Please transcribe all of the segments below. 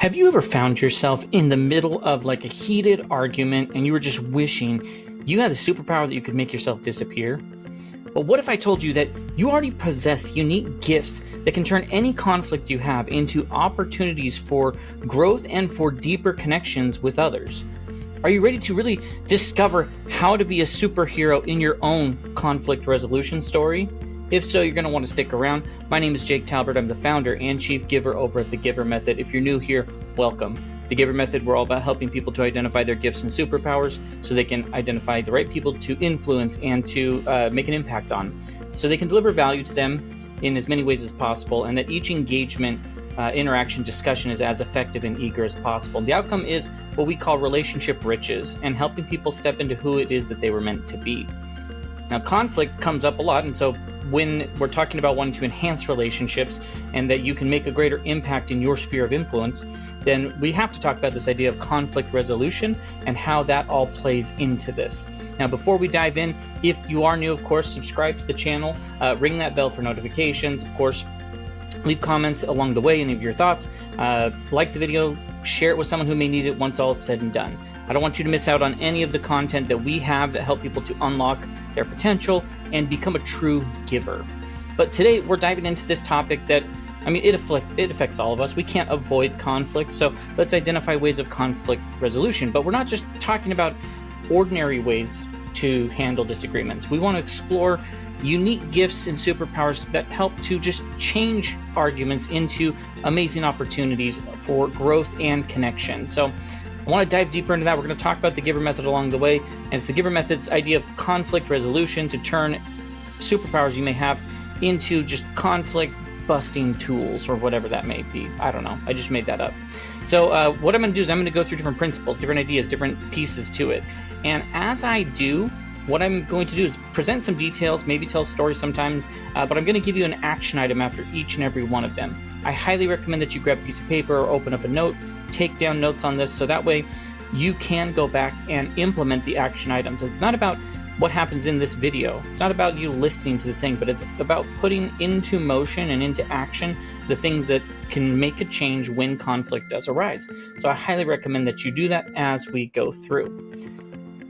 Have you ever found yourself in the middle of like a heated argument and you were just wishing you had the superpower that you could make yourself disappear? But what if I told you that you already possess unique gifts that can turn any conflict you have into opportunities for growth and for deeper connections with others? Are you ready to really discover how to be a superhero in your own conflict resolution story? If so, you're going to want to stick around. My name is Jake Talbert. I'm the founder and chief giver over at the GIVER Method. If you're new here, welcome. The GIVER Method, we're all about helping people to identify their gifts and superpowers so they can identify the right people to influence and to make an impact on, so they can deliver value to them in as many ways as possible, and that each engagement, interaction, discussion is as effective and eager as possible. The outcome is what we call relationship riches and helping people step into who it is that they were meant to be. Now, conflict comes up a lot, and so when we're talking about wanting to enhance relationships and that you can make a greater impact in your sphere of influence, then we have to talk about this idea of conflict resolution and how that all plays into this. Now, before we dive in, if you are new, of course, subscribe to the channel, ring that bell for notifications, of course, leave comments along the way, any of your thoughts, like the video, share it with someone who may need it once all is said and done. I don't want you to miss out on any of the content that we have that help people to unlock their potential and become a true giver. But today we're diving into this topic that, it affects all of us. We can't avoid conflict, so let's identify ways of conflict resolution. But we're not just talking about ordinary ways to handle disagreements. We want to explore unique gifts and superpowers that help to just change arguments into amazing opportunities for growth and connection. So I want to dive deeper into that. We're going to talk about the GIVER Method along the way, and it's the GIVER Method's idea of conflict resolution to turn superpowers you may have into just conflict busting tools or whatever that may be. I don't know. I just made that up. So what I'm going to do is I'm going to go through different principles, different ideas, different pieces to it. And as I do, what I'm going to do is present some details, maybe tell stories sometimes, but I'm going to give you an action item after each and every one of them. I highly recommend that you grab a piece of paper or open up a note, take down notes on this, so that way you can go back and implement the action items. It's not about what happens in this video. It's not about you listening to this thing, but it's about putting into motion and into action the things that can make a change when conflict does arise. So I highly recommend that you do that as we go through.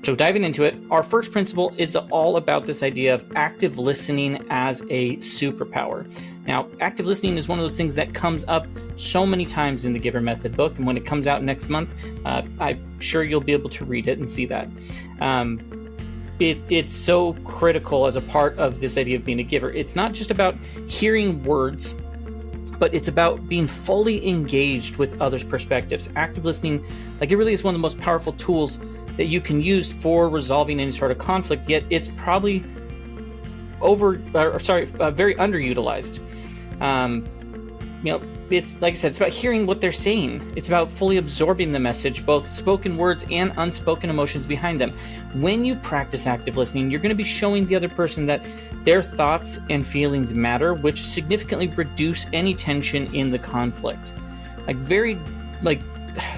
So diving into it, our first principle is all about this idea of active listening as a superpower. Now, active listening is one of those things that comes up so many times in the GIVER Method book, and when it comes out next month, I'm sure you'll be able to read it and see that. It's so critical as a part of this idea of being a giver. It's not just about hearing words, but it's about being fully engaged with others' perspectives. Active listening, it really is one of the most powerful tools that you can use for resolving any sort of conflict, yet it's probably very underutilized. It's like I said, it's about hearing what they're saying. It's about fully absorbing the message, both spoken words and unspoken emotions behind them. When you practice active listening, you're going to be showing the other person that their thoughts and feelings matter, which significantly reduce any tension in the conflict.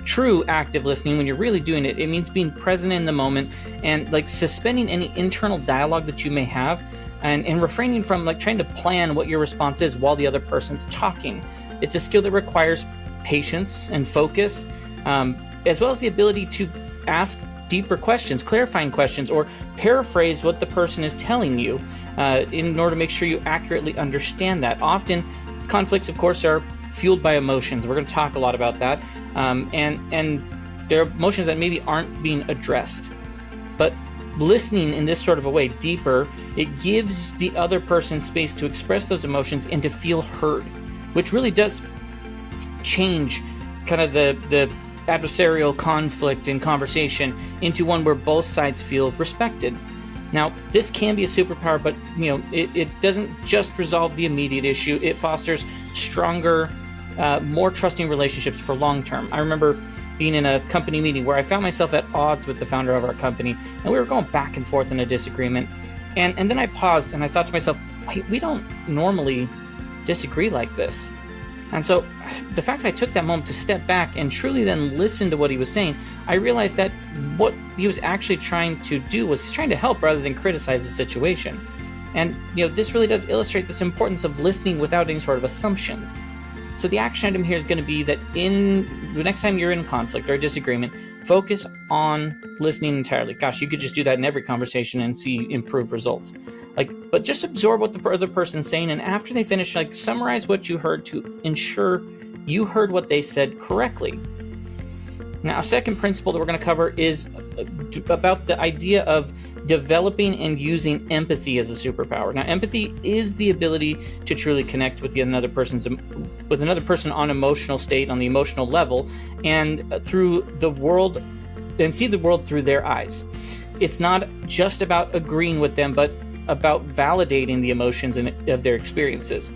True active listening, when you're really doing it, it means being present in the moment and suspending any internal dialogue that you may have and refraining from trying to plan what your response is while the other person's talking. It's a skill that requires patience and focus, as well as the ability to ask deeper questions, clarifying questions, or paraphrase what the person is telling you in order to make sure you accurately understand that. Often, conflicts, of course, are fueled by emotions. We're going to talk a lot about that. And there are emotions that maybe aren't being addressed. But listening in this sort of a way, deeper, it gives the other person space to express those emotions and to feel heard, which really does change kind of the adversarial conflict and conversation into one where both sides feel respected. Now, this can be a superpower, but it doesn't just resolve the immediate issue. It fosters stronger, more trusting relationships for long term. I remember being in a company meeting where I found myself at odds with the founder of our company, and we were going back and forth in a disagreement. And then I paused and I thought to myself, wait, we don't normally disagree like this. And so the fact that I took that moment to step back and truly then listen to what he was saying, I realized that what he was actually trying to do was he's trying to help rather than criticize the situation. And this really does illustrate this importance of listening without any sort of assumptions. So the action item here is going to be that in the next time you're in conflict or a disagreement, focus on listening entirely. Gosh, you could just do that in every conversation and see improved results. But just absorb what the other person's saying, and after they finish, summarize what you heard to ensure you heard what they said correctly. Now, a second principle that we're going to cover is about the idea of developing and using empathy as a superpower. Now, empathy is the ability to truly connect with another person on emotional state, on the emotional level, and through the world, and see the world through their eyes. It's not just about agreeing with them, but about validating the emotions of their experiences.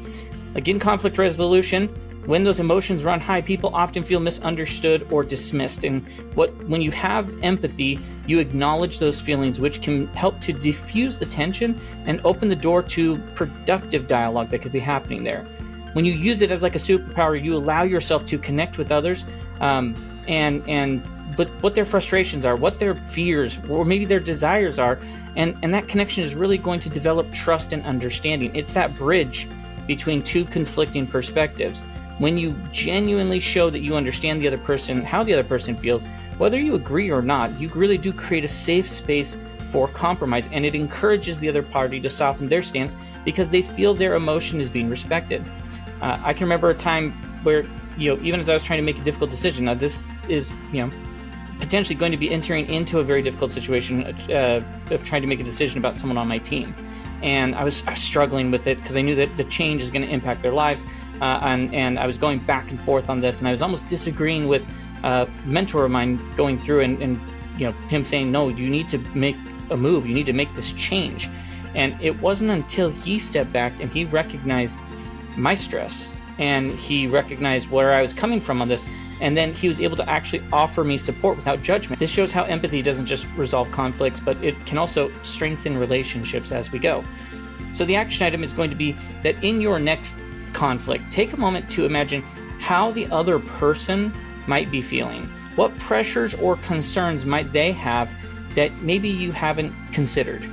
In conflict resolution, when those emotions run high, people often feel misunderstood or dismissed. And when you have empathy, you acknowledge those feelings, which can help to diffuse the tension and open the door to productive dialogue that could be happening there. When you use it as a superpower, you allow yourself to connect with others, but what their frustrations are, what their fears, or maybe their desires are, and that connection is really going to develop trust and understanding. It's that bridge between two conflicting perspectives. When you genuinely show that you understand the other person, how the other person feels, whether you agree or not, you really do create a safe space for compromise, and it encourages the other party to soften their stance because they feel their emotion is being respected. I can remember a time where, even as I was trying to make a difficult decision, now this is, potentially going to be entering into a very difficult situation of trying to make a decision about someone on my team. And I was struggling with it because I knew that the change is going to impact their lives. And I was going back and forth on this, and I was almost disagreeing with a mentor of mine going through and him saying, no, you need to make a move. You need to make this change. And it wasn't until he stepped back and he recognized my stress and he recognized where I was coming from on this. And then he was able to actually offer me support without judgment. This shows how empathy doesn't just resolve conflicts, but it can also strengthen relationships as we go. So the action item is going to be that in your next conflict, take a moment to imagine how the other person might be feeling. What pressures or concerns might they have that maybe you haven't considered?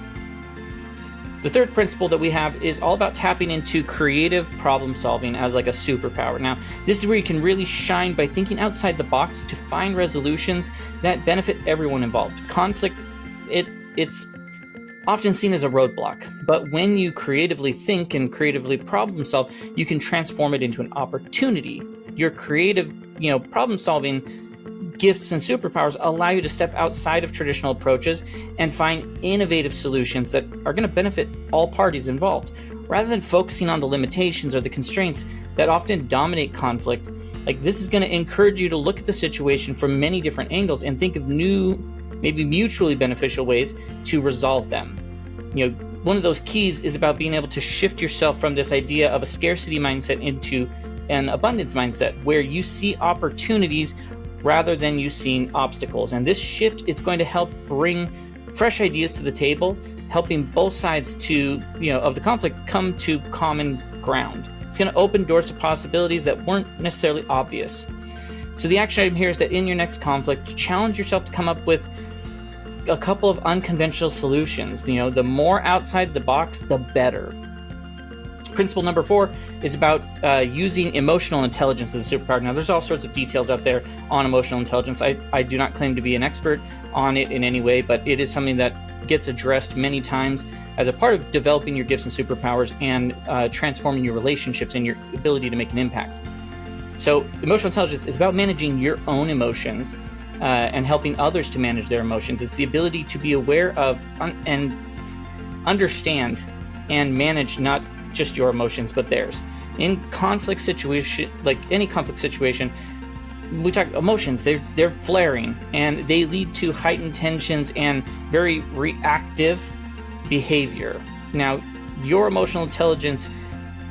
The third principle that we have is all about tapping into creative problem solving as a superpower. Now, this is where you can really shine by thinking outside the box to find resolutions that benefit everyone involved. Conflict, it's often seen as a roadblock, but when you creatively think and creatively problem solve, you can transform it into an opportunity. Your creative, problem solving gifts and superpowers allow you to step outside of traditional approaches and find innovative solutions that are going to benefit all parties involved. Rather than focusing on the limitations or the constraints that often dominate conflict, this is going to encourage you to look at the situation from many different angles and think of new, maybe mutually beneficial ways to resolve them. One of those keys is about being able to shift yourself from this idea of a scarcity mindset into an abundance mindset, where you see opportunities rather than you seeing obstacles. And this shift is going to help bring fresh ideas to the table, helping both sides of the conflict come to common ground. It's going to open doors to possibilities that weren't necessarily obvious. So the action item here is that in your next conflict, challenge yourself to come up with a couple of unconventional solutions. The more outside the box, the better. Principle number 4 is about using emotional intelligence as a superpower. Now, there's all sorts of details out there on emotional intelligence. I do not claim to be an expert on it in any way, but it is something that gets addressed many times as a part of developing your gifts and superpowers and transforming your relationships and your ability to make an impact. So emotional intelligence is about managing your own emotions and helping others to manage their emotions. It's the ability to be aware of and understand and manage not just your emotions, but theirs. In conflict situation, like any conflict situation, we talk emotions, they're flaring and they lead to heightened tensions and very reactive behavior. Now, your emotional intelligence,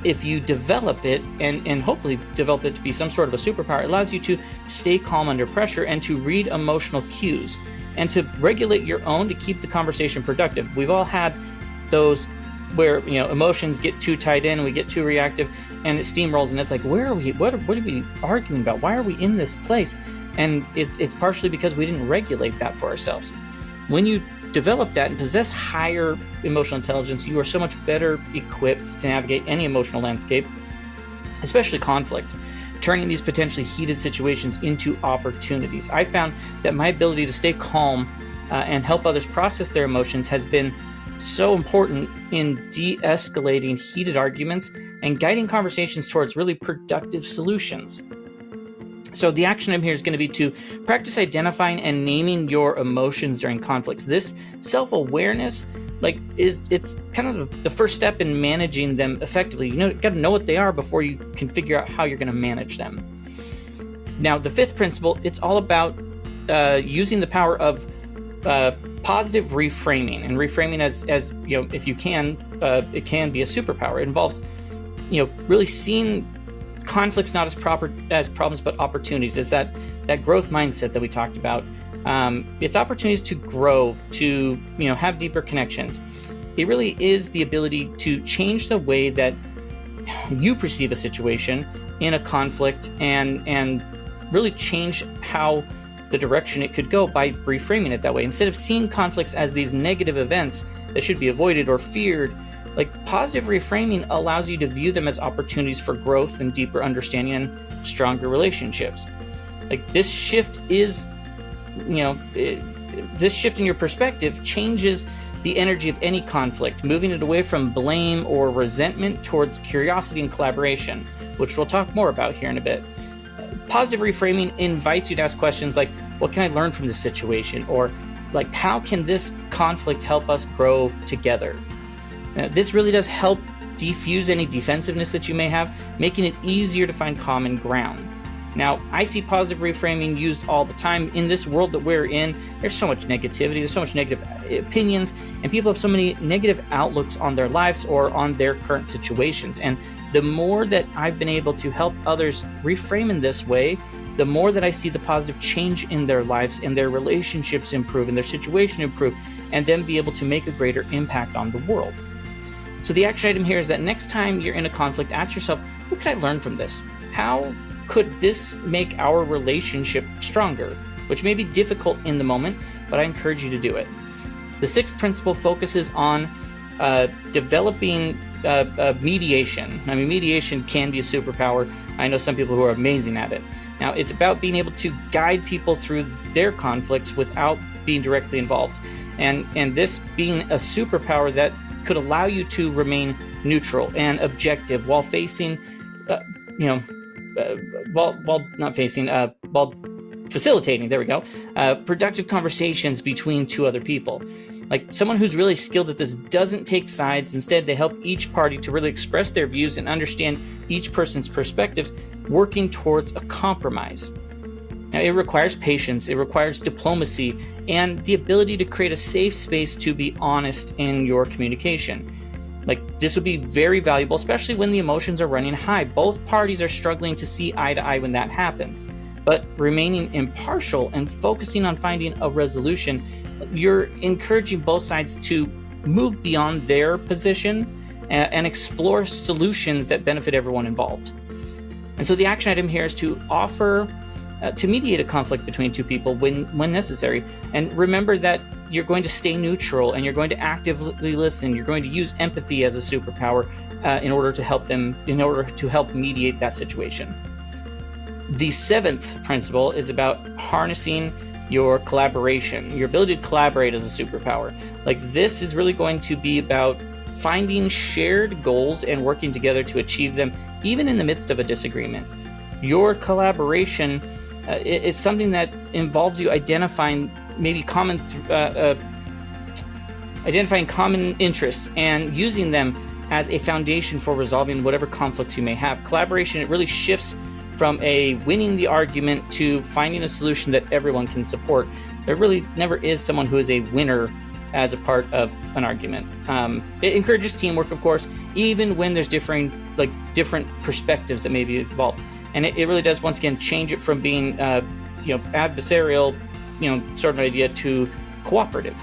if you develop it and hopefully develop it to be some sort of a superpower, it allows you to stay calm under pressure and to read emotional cues and to regulate your own to keep the conversation productive. We've all had those where emotions get too tied in and we get too reactive and it steamrolls and it's like, where are we? What are we arguing about? Why are we in this place? And it's partially because we didn't regulate that for ourselves. When you develop that and possess higher emotional intelligence, you are so much better equipped to navigate any emotional landscape, especially conflict. turning these potentially heated situations into opportunities. I found that my ability to stay calm and help others process their emotions has been so important in de-escalating heated arguments and guiding conversations towards really productive solutions. So the action item here is going to be to practice identifying and naming your emotions during conflicts. This self-awareness, it's kind of the first step in managing them effectively. You got to know what they are before you can figure out how you're going to manage them. Now, the fifth principle, it's all about using the power of positive reframing. And reframing, as if you can, it can be a superpower. It involves, really seeing conflicts not as problems but opportunities. Is that growth mindset that we talked about. It's opportunities to grow, to have deeper connections. It really is the ability to change the way that you perceive a situation in a conflict and really change how the direction it could go by reframing it that way. Instead of seeing conflicts as these negative events that should be avoided or feared, positive reframing allows you to view them as opportunities for growth and deeper understanding and stronger relationships. This shift is, this shift in your perspective changes the energy of any conflict, moving it away from blame or resentment towards curiosity and collaboration, which we'll talk more about here in a bit. Positive reframing invites you to ask questions like, what can I learn from this situation? Or how can this conflict help us grow together? This really does help defuse any defensiveness that you may have, making it easier to find common ground. Now, I see positive reframing used all the time. In this world that we're in, there's so much negativity, there's so much negative opinions, and people have so many negative outlooks on their lives or on their current situations. And the more that I've been able to help others reframe in this way, the more that I see the positive change in their lives and their relationships improve and their situation improve, and then be able to make a greater impact on the world. So the action item here is that next time you're in a conflict, ask yourself, what could I learn from this? How could this make our relationship stronger? Which may be difficult in the moment, but I encourage you to do it. The sixth principle focuses on developing mediation. I mean, mediation can be a superpower. I know some people who are amazing at it. Now, it's about being able to guide people through their conflicts without being directly involved. And this being a superpower that could allow you to remain neutral and objective while facing, while facilitating, productive conversations between two other people. Someone who's really skilled at this doesn't take sides. Instead, they help each party to really express their views and understand each person's perspectives, working towards a compromise. Now, it requires patience, it requires diplomacy, and the ability to create a safe space to be honest in your communication. This would be very valuable, especially when the emotions are running high. Both parties are struggling to see eye to eye when that happens. But remaining impartial and focusing on finding a resolution, you're encouraging both sides to move beyond their position and explore solutions that benefit everyone involved. And so the action item here is to offer to mediate a conflict between two people when necessary. And remember that you're going to stay neutral and you're going to actively listen. You're going to use empathy as a superpower in order to help mediate that situation. The seventh principle is about harnessing your collaboration, your ability to collaborate as a superpower. This is really going to be about finding shared goals and working together to achieve them, even in the midst of a disagreement. Your collaboration, it's something that involves you identifying maybe common interests and using them as a foundation for resolving whatever conflicts you may have. Collaboration, it really shifts from a winning the argument to finding a solution that everyone can support. There really never is someone who is a winner as a part of an argument. It encourages teamwork, of course, even when there's different perspectives that may be involved. And it really does, once again, change it from being, adversarial, sort of idea to cooperative.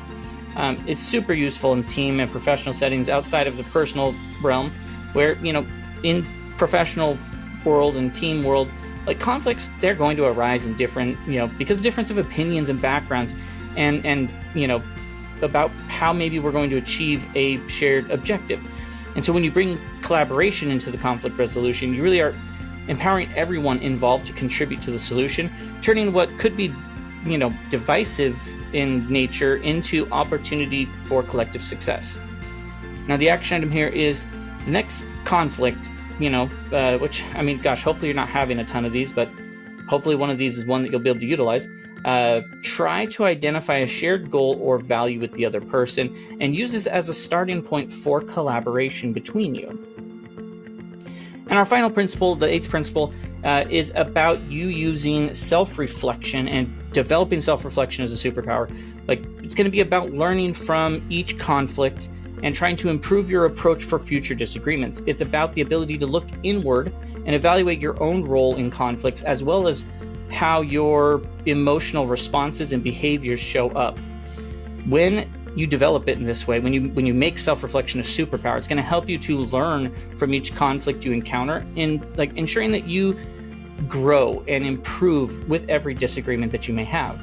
It's super useful in team and professional settings outside of the personal realm, where, in professional world and team world, conflicts, they're going to arise in different, because of difference of opinions and backgrounds, and about how maybe we're going to achieve a shared objective. And so when you bring collaboration into the conflict resolution, you really are empowering everyone involved to contribute to the solution, turning what could be, divisive in nature into opportunity for collective success. Now, the action item here is the next conflict, which, hopefully you're not having a ton of these, but hopefully one of these is one that you'll be able to utilize. Try to identify a shared goal or value with the other person and use this as a starting point for collaboration between you. And our final principle, the 8th principle, is about you using self-reflection and developing self-reflection as a superpower. It's going to be about learning from each conflict and trying to improve your approach for future disagreements. It's about the ability to look inward and evaluate your own role in conflicts, as well as how your emotional responses and behaviors show up. When you develop it in this way, when you make self-reflection a superpower, it's going to help you to learn from each conflict you encounter, in ensuring that you grow and improve with every disagreement that you may have.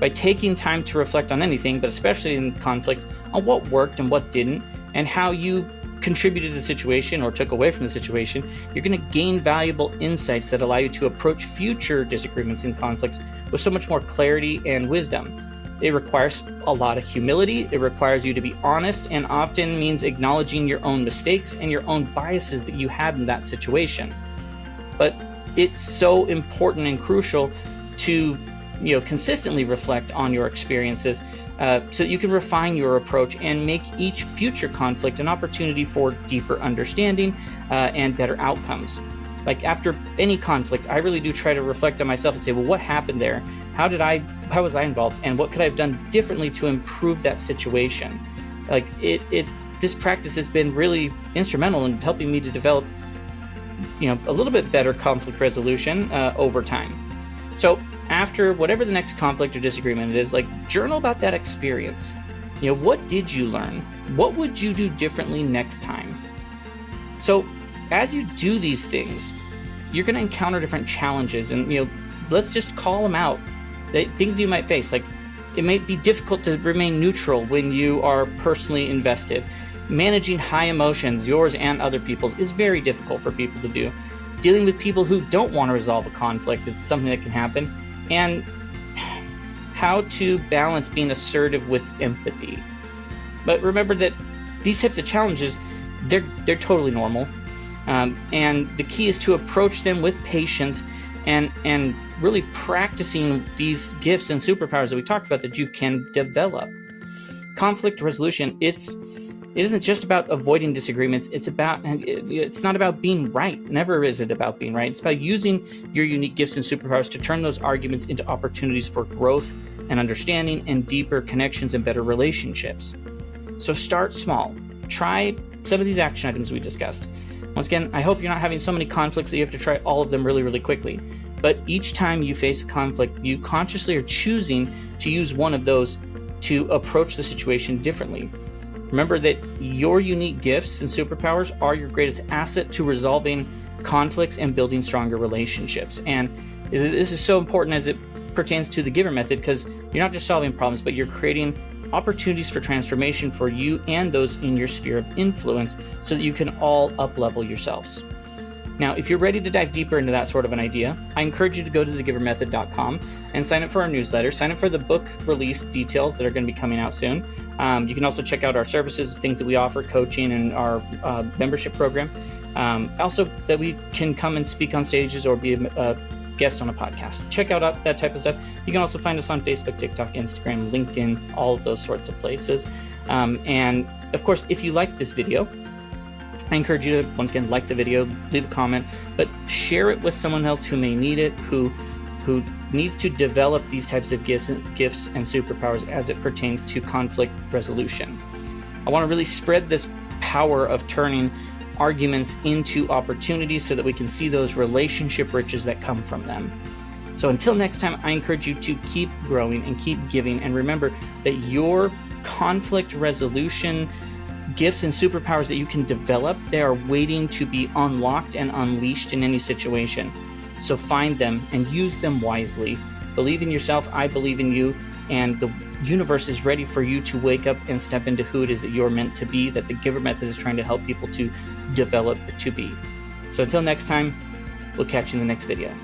By taking time to reflect on anything, but especially in conflict, on what worked and what didn't, and how you contributed to the situation or took away from the situation, you're going to gain valuable insights that allow you to approach future disagreements and conflicts with so much more clarity and wisdom. It requires a lot of humility. It requires you to be honest, and often means acknowledging your own mistakes and your own biases that you had in that situation. But it's so important and crucial to consistently reflect on your experiences so that you can refine your approach and make each future conflict an opportunity for deeper understanding and better outcomes. After any conflict, I really do try to reflect on myself and say, well, what happened there? How was I involved? And what could I have done differently to improve that situation? This practice has been really instrumental in helping me to develop, a little bit better conflict resolution over time. So after whatever the next conflict or disagreement it is, journal about that experience. What did you learn? What would you do differently next time? So as you do these things, you're going to encounter different challenges, and let's just call them out. Things you might face, it might be difficult to remain neutral when you are personally invested. Managing high emotions, yours and other people's, is very difficult for people to do. Dealing with people who don't want to resolve a conflict is something that can happen. And how to balance being assertive with empathy. But remember that these types of challenges, they're totally normal. And the key is to approach them with patience and really practicing these gifts and superpowers that we talked about that you can develop. Conflict resolution, it isn't just about avoiding disagreements. It's not about being right. Never is it about being right. It's about using your unique gifts and superpowers to turn those arguments into opportunities for growth and understanding and deeper connections and better relationships. So start small. Try some of these action items we discussed. Once again, I hope you're not having so many conflicts that you have to try all of them really, really quickly. But each time you face a conflict, you consciously are choosing to use one of those to approach the situation differently. Remember that your unique gifts and superpowers are your greatest asset to resolving conflicts and building stronger relationships. And this is so important as it pertains to the GIVER method, because you're not just solving problems, but you're creating opportunities for transformation for you and those in your sphere of influence so that you can all up-level yourselves. Now, if you're ready to dive deeper into that sort of an idea, I encourage you to go to thegivermethod.com and sign up for our newsletter. Sign up for the book release details that are going to be coming out soon. You can also check out our services, things that we offer, coaching, and our membership program. Also, that we can come and speak on stages or be a guest on a podcast. Check out that type of stuff. You can also find us on Facebook, TikTok, Instagram, LinkedIn, all of those sorts of places. And of course, if you like this video, I encourage you to, once again, like the video, leave a comment, but share it with someone else who may need it, who needs to develop these types of gifts and superpowers as it pertains to conflict resolution. I want to really spread this power of turning arguments into opportunities so that we can see those relationship riches that come from them. So until next time, I encourage you to keep growing and keep giving, and remember that your conflict resolution gifts and superpowers that you can develop, they are waiting to be unlocked and unleashed in any situation. So find them and use them wisely. Believe in yourself, I believe in you, and the universe is ready for you to wake up and step into who it is that you're meant to be, that the GIVER method is trying to help people to develop to be. So until next time, We'll catch you in the next video.